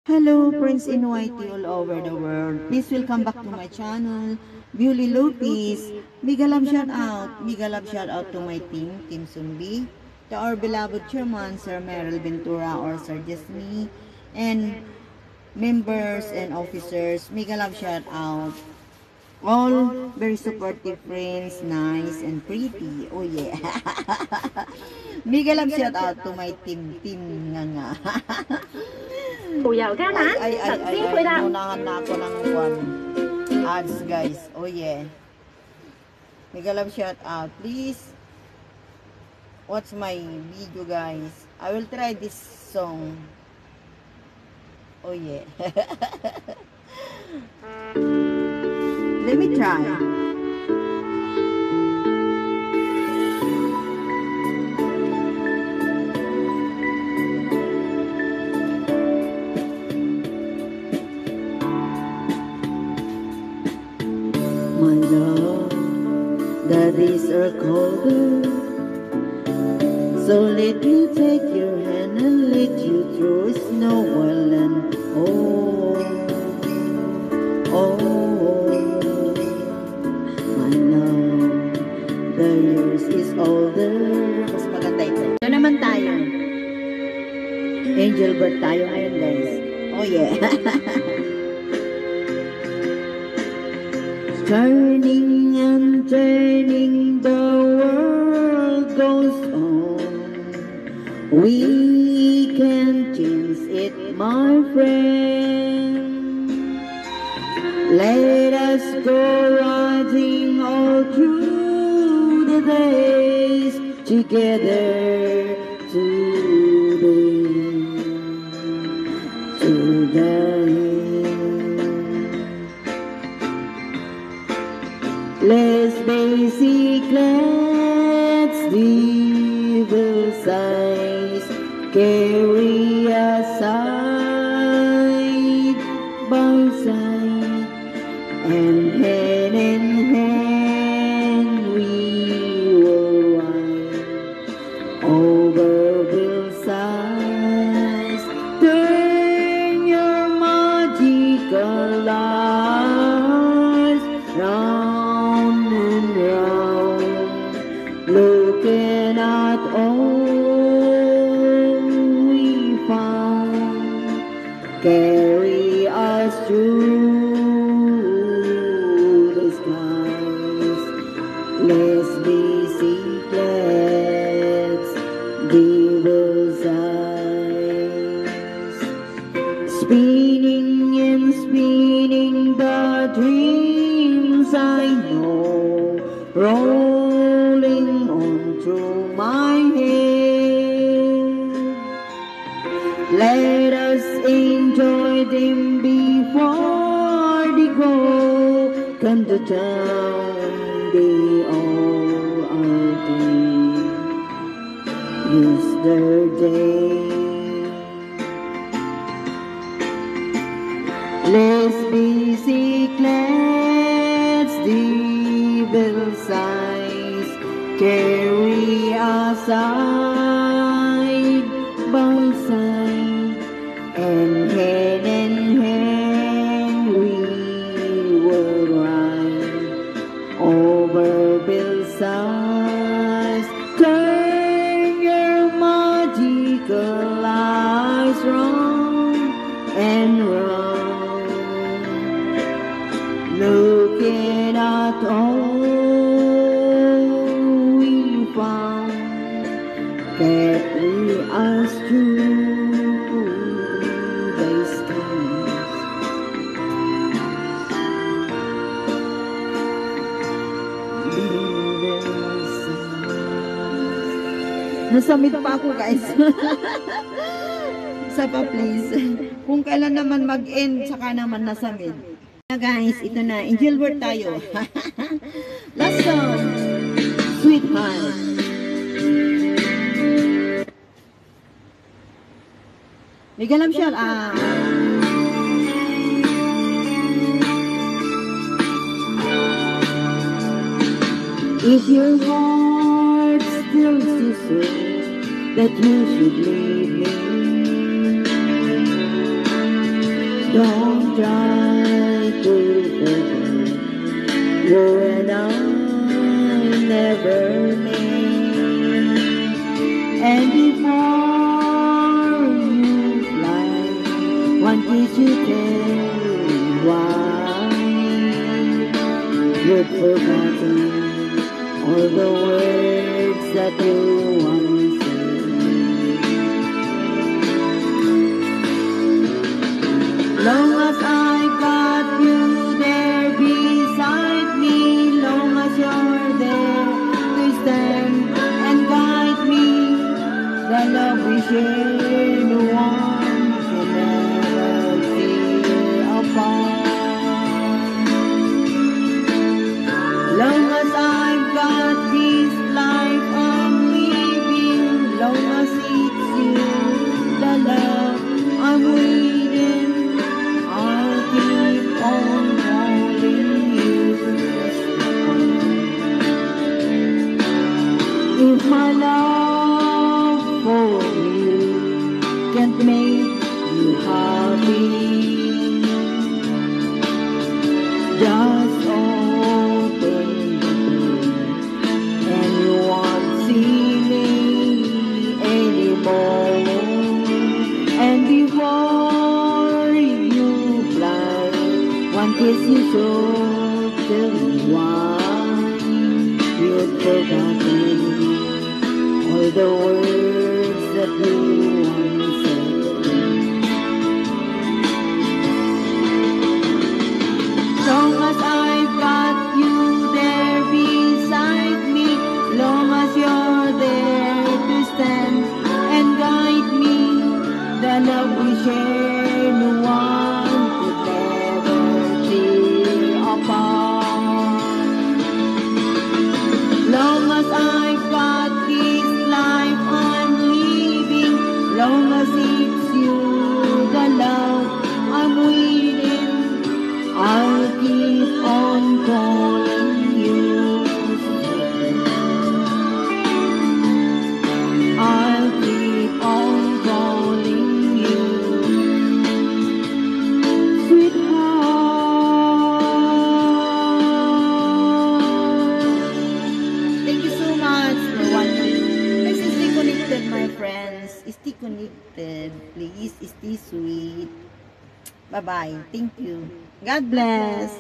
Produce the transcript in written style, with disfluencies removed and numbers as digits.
Hello, Prince in White all over the world. Please welcome back to my channel, Beauty Lopez. Mega love shout out. Mega love shout out to my team, Team Sumbi, to our beloved chairman, Sir Meryl Ventura or Sir Jasmine, and members and officers. Mega love shout out. All very supportive friends, nice and pretty. Oh yeah. Mega love shout out to my team nga nga. Dầu cá má, thật tiếc với đâu. Unahan na ako ng ads guys. Oh yeah. Mega love shout out. Please watch my video guys. I will try this song. Oh yeah. Let me try. My love, the days are colder, so let me take your hand and lead you through snow and oh, my love, the years is older. Mas maganda ito. Ito naman tayo. Angel bird tayo ngayon guys. Oh yeah. Turning and turning, the world goes on. We can change it, my friend. Let us go riding all through the days together today. Let's basic, let's devil size, carry us side by side, and hand in hand we will ride over hillsides. Turn your magical eyes round and round, looking at all we found. Carry us through the skies. Let's be secrets, devil's eyes. Spinning and spinning the dreams I know, rolling on through my head. Let us enjoy them before they go. Come to town, they all are dead. Yesterday. Let's be secrets, devil size, carry us side by side, and hand in hand we will ride over hillsides. Turn your magical eyes round and round, looking at all we found. Carry us through the stars. Nasamid pa ako guys. Isa pa please. Kung kailan naman mag-end, saka naman nasamid. Na guys, ito na. Angel word tayo. Last song. Sweetheart. May galam siya. If your heart still says that you should leave me, Don't try to forget you and I never met. And before you fly, one kiss you tell why you've forgotten all the words that you once said. Long as I got you there beside me, long as you're there to stand and guide me, the love we share, no one can ever tear apart. Long as I've got this life I'm living, long as it's you, the love I'm waiting, I'll keep on calling you. If my love for you can't make you happy, just open the door and you won't see me anymore. And before you fly, one kiss you should tell me why you've forgotten all the words that you once said. Long as I've got you there beside me, long as you're there to stand and guide me, the love we share, no one could ever tear apart. Long as I've got this life I'm living, long as it's you, the love I'm waiting, I'll keep on calling you. I'll keep on calling you, sweetheart. Thank you so much for watching. Let's stay connected, my friends. Stay connected. Please stay sweet. Bye-bye. Thank you. God bless.